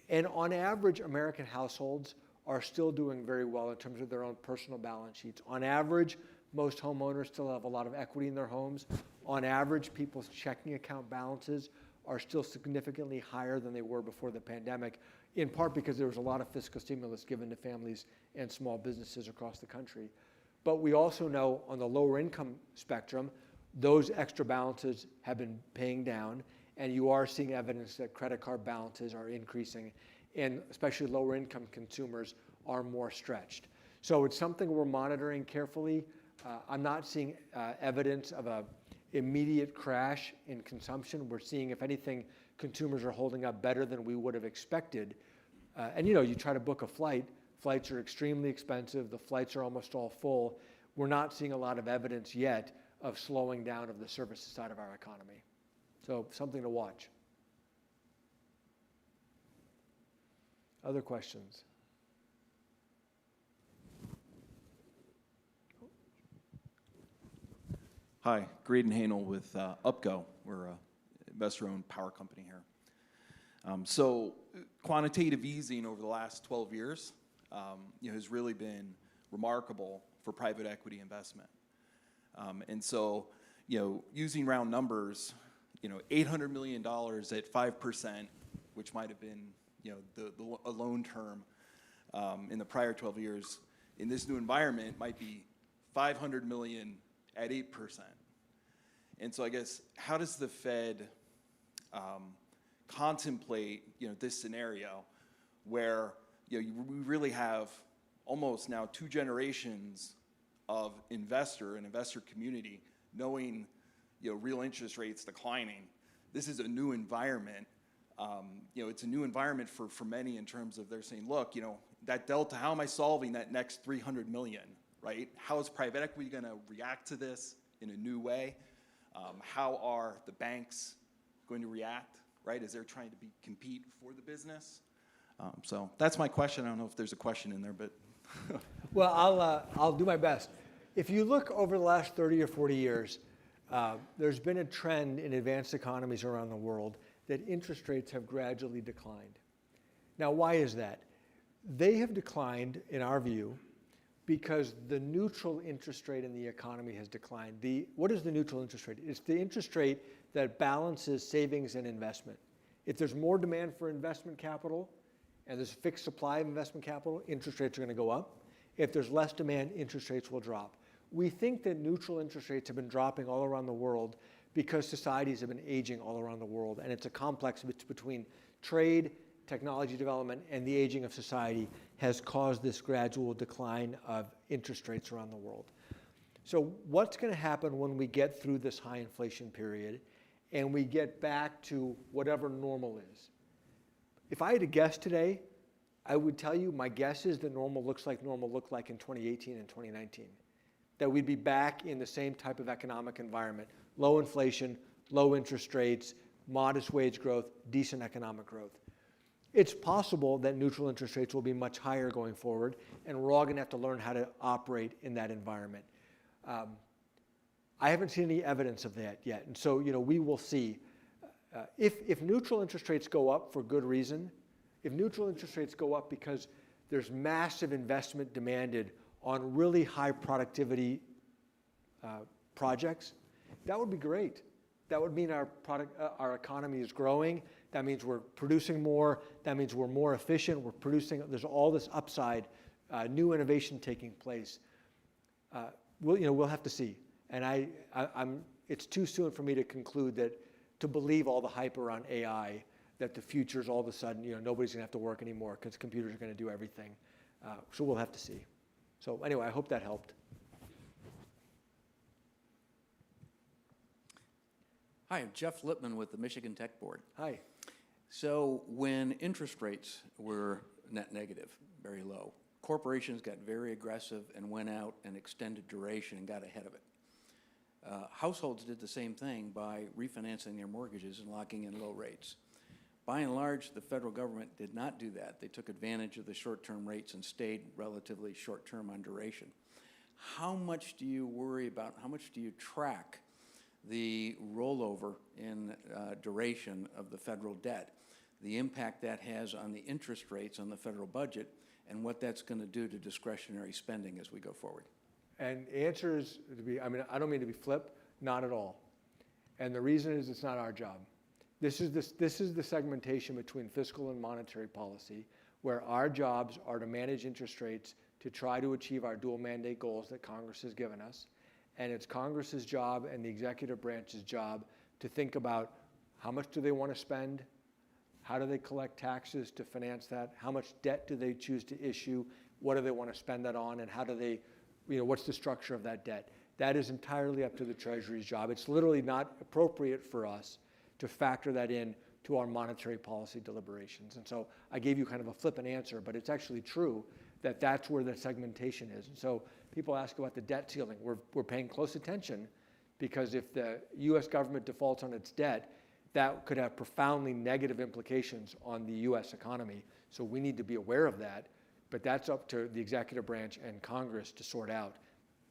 And on average, American households are still doing very well in terms of their own personal balance sheets. On average, most homeowners still have a lot of equity in their homes. On average, people's checking account balances are still significantly higher than they were before the pandemic, in part because there was a lot of fiscal stimulus given to families and small businesses across the country. But we also know on the lower income spectrum, those extra balances have been paying down, and you are seeing evidence that credit card balances are increasing, and especially lower income consumers are more stretched. So it's something we're monitoring carefully. I'm not seeing evidence of an immediate crash in consumption. We're seeing, if anything, consumers are holding up better than we would have expected. And you try to book a flight, flights are extremely expensive, the flights are almost all full. We're not seeing a lot of evidence yet of slowing down of the services side of our economy. So something to watch. Other questions? Hi, Graydon Hanel with UPCO. We're an investor-owned power company here. So quantitative easing over the last 12 years has really been remarkable for private equity investment. And so, using round numbers, $800 million at 5%, which might have been, a loan term in the prior 12 years, in this new environment might be $500 million at 8%. And so I guess, how does the Fed contemplate, this scenario where, we really have almost now 2 generations of investor community knowing, real interest rates declining. This is a new environment. It's a new environment for many in terms of they're saying, look, that delta, how am I solving that next 300 million, right? How is private equity going to react to this in a new way? How are the banks going to react, right, as they're trying to compete for the business? So that's my question. I don't know if there's a question in there, but. Well, I'll do my best. If you look over the last 30 or 40 years, there's been a trend in advanced economies around the world that interest rates have gradually declined. Now, why is that? They have declined, in our view, because the neutral interest rate in the economy has declined. What is the neutral interest rate? It's the interest rate that balances savings and investment. If there's more demand for investment capital and there's a fixed supply of investment capital, interest rates are going to go up. If there's less demand, interest rates will drop. We think that neutral interest rates have been dropping all around the world because societies have been aging all around the world, and it's a complex between trade, technology development, and the aging of society has caused this gradual decline of interest rates around the world. So what's going to happen when we get through this high inflation period and we get back to whatever normal is? If I had to guess today, I would tell you my guess is that normal looked like in 2018 and 2019. That we'd be back in the same type of economic environment, low inflation, low interest rates, modest wage growth, decent economic growth. It's possible that neutral interest rates will be much higher going forward, and we're all going to have to learn how to operate in that environment. I haven't seen any evidence of that yet, and so we will see. If neutral interest rates go up for good reason, if neutral interest rates go up because there's massive investment demanded on really high productivity projects, that would be great. That would mean our economy is growing. That means we're producing more. That means we're more efficient. We're producing. There's all this upside, new innovation taking place. We'll have to see. And it's too soon for me to conclude to believe all the hype around AI, that the future's all of a sudden, nobody's going to have to work anymore because computers are going to do everything. So we'll have to see. So anyway, I hope that helped. Hi, I'm Jeff Lipman with the Michigan Tech Board. Hi. So when interest rates were net negative, very low, corporations got very aggressive and went out and extended duration and got ahead of it. Households did the same thing by refinancing their mortgages and locking in low rates. By and large, the federal government did not do that. They took advantage of the short-term rates and stayed relatively short-term on duration. How much do you worry about, how much do you track the rollover in duration of the federal debt, the impact that has on the interest rates on the federal budget, and what that's going to do to discretionary spending as we go forward. And the answer is, I don't mean to be flip, not at all. And the reason is it's not our job. This is the segmentation between fiscal and monetary policy, where our jobs are to manage interest rates to try to achieve our dual mandate goals that Congress has given us. And it's Congress's job and the executive branch's job to think about how much do they want to spend, how do they collect taxes to finance that, how much debt do they choose to issue, what do they want to spend that on, and how do they, what's the structure of that debt. That is entirely up to the Treasury's job. It's literally not appropriate for us to factor that in to our monetary policy deliberations. And so I gave you kind of a flippant answer, but it's actually true that that's where the segmentation is. And so people ask about the debt ceiling. We're paying close attention because if the US government defaults on its debt, that could have profoundly negative implications on the US economy. So we need to be aware of that, but that's up to the executive branch and Congress to sort out.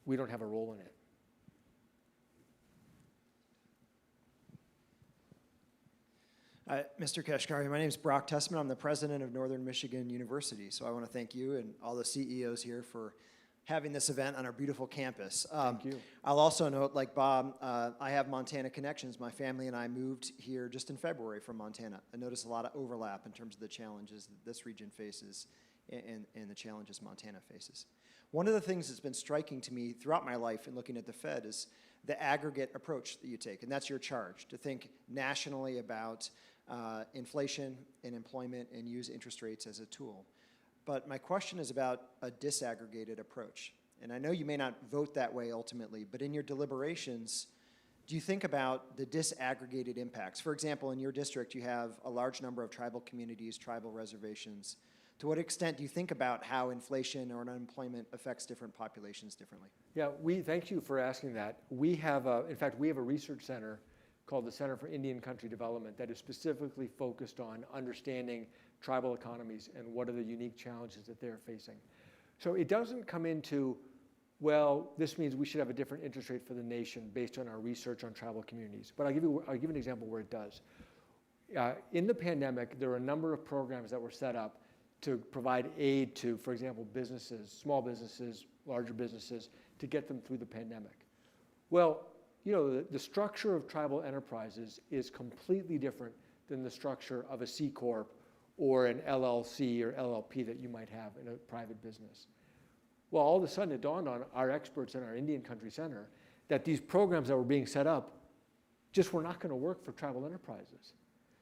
We don't have a role in it. Mr. Kashkari, my name is Brock Tessman. I'm the president of Northern Michigan University. So I want to thank you and all the CEOs here for having this event on our beautiful campus. Thank you. I'll also note, like Bob, I have Montana connections. My family and I moved here just in February from Montana. I noticed a lot of overlap in terms of the challenges that this region faces and the challenges Montana faces. One of the things that's been striking to me throughout my life in looking at the Fed is the aggregate approach that you take, and that's your charge, to think nationally about inflation and employment and use interest rates as a tool. But my question is about a disaggregated approach. And I know you may not vote that way ultimately, but in your deliberations, do you think about the disaggregated impacts? For example, in your district, you have a large number of tribal communities, tribal reservations. To what extent do you think about how inflation or unemployment affects different populations differently? Yeah, thank you for asking that. We have, in fact, we have a research center called the Center for Indian Country Development that is specifically focused on understanding tribal economies and what are the unique challenges that they're facing. So it doesn't come into, well, this means we should have a different interest rate for the nation based on our research on tribal communities. But I'll give you an example where it does. In the pandemic, there were a number of programs that were set up to provide aid to, for example, businesses, small businesses, larger businesses, to get them through the pandemic. Well, the structure of tribal enterprises is completely different than the structure of a C Corp or an LLC or LLP that you might have in a private business. Well, all of a sudden it dawned on our experts in our Indian Country Center that these programs that were being set up just were not going to work for tribal enterprises.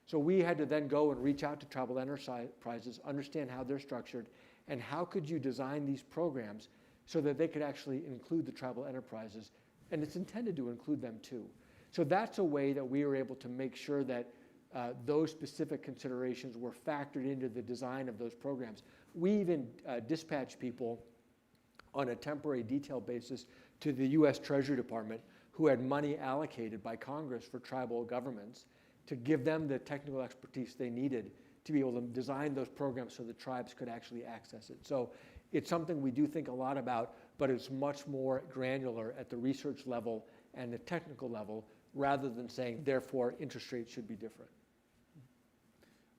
So we had to then go and reach out to tribal enterprises, understand how they're structured, and how could you design these programs so that they could actually include the tribal enterprises, and it's intended to include them too. So that's a way that we were able to make sure that those specific considerations were factored into the design of those programs. We even dispatched people on a temporary detail basis to the US Treasury Department who had money allocated by Congress for tribal governments to give them the technical expertise they needed to be able to design those programs so the tribes could actually access it. So it's something we do think a lot about, but it's much more granular at the research level and the technical level rather than saying, therefore, interest rates should be different.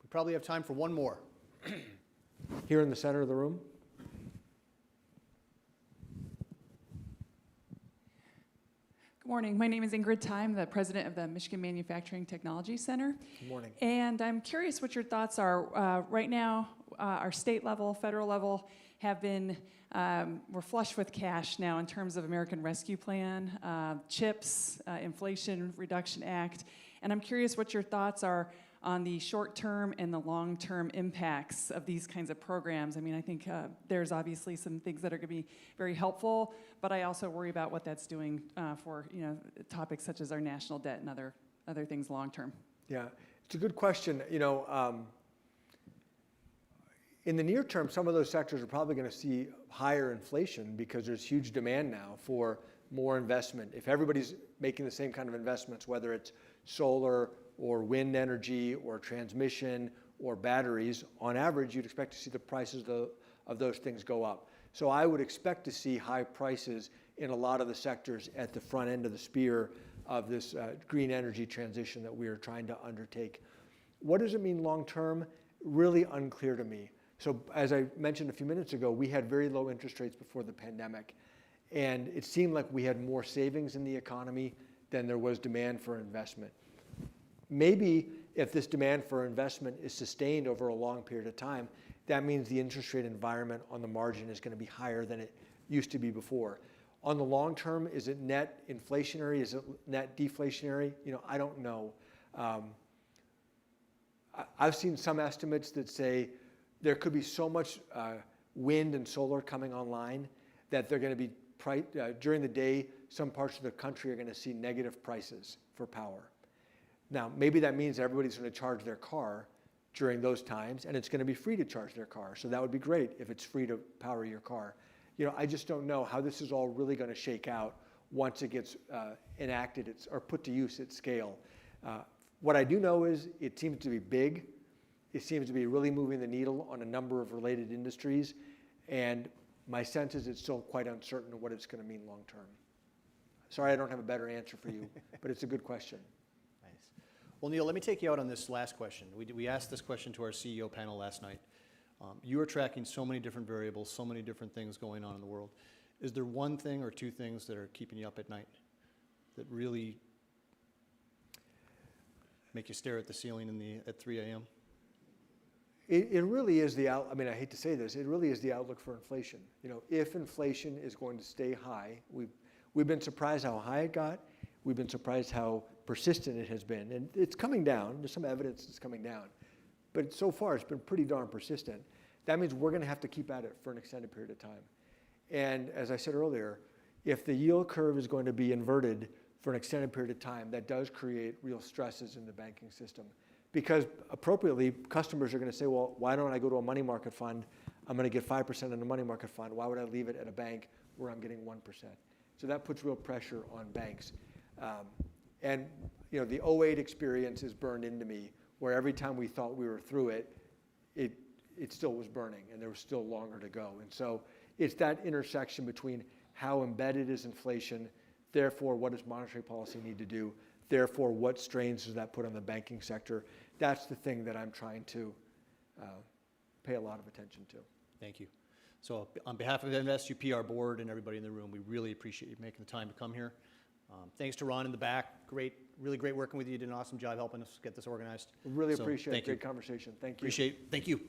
We probably have time for one more. Here in the center of the room. Good morning. My name is Ingrid Time, the president of the Michigan Manufacturing Technology Center. Good morning. And I'm curious what your thoughts are. Right now, our state level, federal level have been, we're flush with cash now in terms of American Rescue Plan, CHIPS, Inflation Reduction Act. And I'm curious what your thoughts are on the short-term and the long-term impacts of these kinds of programs. I mean, I think there's obviously some things that are going to be very helpful, but I also worry about what that's doing for topics such as our national debt and other things long-term. Yeah, it's a good question. In the near term, some of those sectors are probably going to see higher inflation because there's huge demand now for more investment. If everybody's making the same kind of investments, whether it's solar or wind energy or transmission or batteries, on average, you'd expect to see the prices of those things go up. So I would expect to see high prices in a lot of the sectors at the front end of the spear of this green energy transition that we are trying to undertake. What does it mean long term? Really unclear to me. So as I mentioned a few minutes ago, we had very low interest rates before the pandemic. And it seemed like we had more savings in the economy than there was demand for investment. Maybe if this demand for investment is sustained over a long period of time, that means the interest rate environment on the margin is going to be higher than it used to be before. On the long term, is it net inflationary? Is it net deflationary? I don't know. I've seen some estimates that say there could be so much wind and solar coming online that they're going to be during the day, some parts of the country are going to see negative prices for power. Now, maybe that means everybody's going to charge their car during those times, and it's going to be free to charge their car. So that would be great if it's free to power your car. I just don't know how this is all really going to shake out once it gets enacted or put to use at scale. What I do know is it seems to be big. It seems to be really moving the needle on a number of related industries. And my sense is it's still quite uncertain what it's going to mean long term. Sorry, I don't have a better answer for you, but it's a good question. Nice. Well, Neel, let me take you out on this last question. We asked this question to our CEO panel last night. You are tracking so many different variables, so many different things going on in the world. Is there one thing or two things that are keeping you up at night that really make you stare at the ceiling at 3 a.m.? It really is I hate to say this, it really is the outlook for inflation. If inflation is going to stay high, we've been surprised how high it got. We've been surprised how persistent it has been. And it's coming down. There's some evidence it's coming down. But so far, it's been pretty darn persistent. That means we're going to have to keep at it for an extended period of time. And as I said earlier, if the yield curve is going to be inverted for an extended period of time, that does create real stresses in the banking system. Because appropriately, customers are going to say, well, why don't I go to a money market fund? I'm going to get 5% in a money market fund. Why would I leave it at a bank where I'm getting 1%? So that puts real pressure on banks. And the 08 experience is burned into me, where every time we thought we were through it, it still was burning, and there was still longer to go. And so it's that intersection between how embedded is inflation, therefore what does monetary policy need to do, therefore what strains does that put on the banking sector. That's the thing that I'm trying to pay a lot of attention to. Thank you. So on behalf of MSUP, our board, and everybody in the room, we really appreciate you making the time to come here. Thanks to Ron in the back. Really great working with you. You did an awesome job helping us get this organized. Really appreciate it. Great conversation. Thank you. Thank you.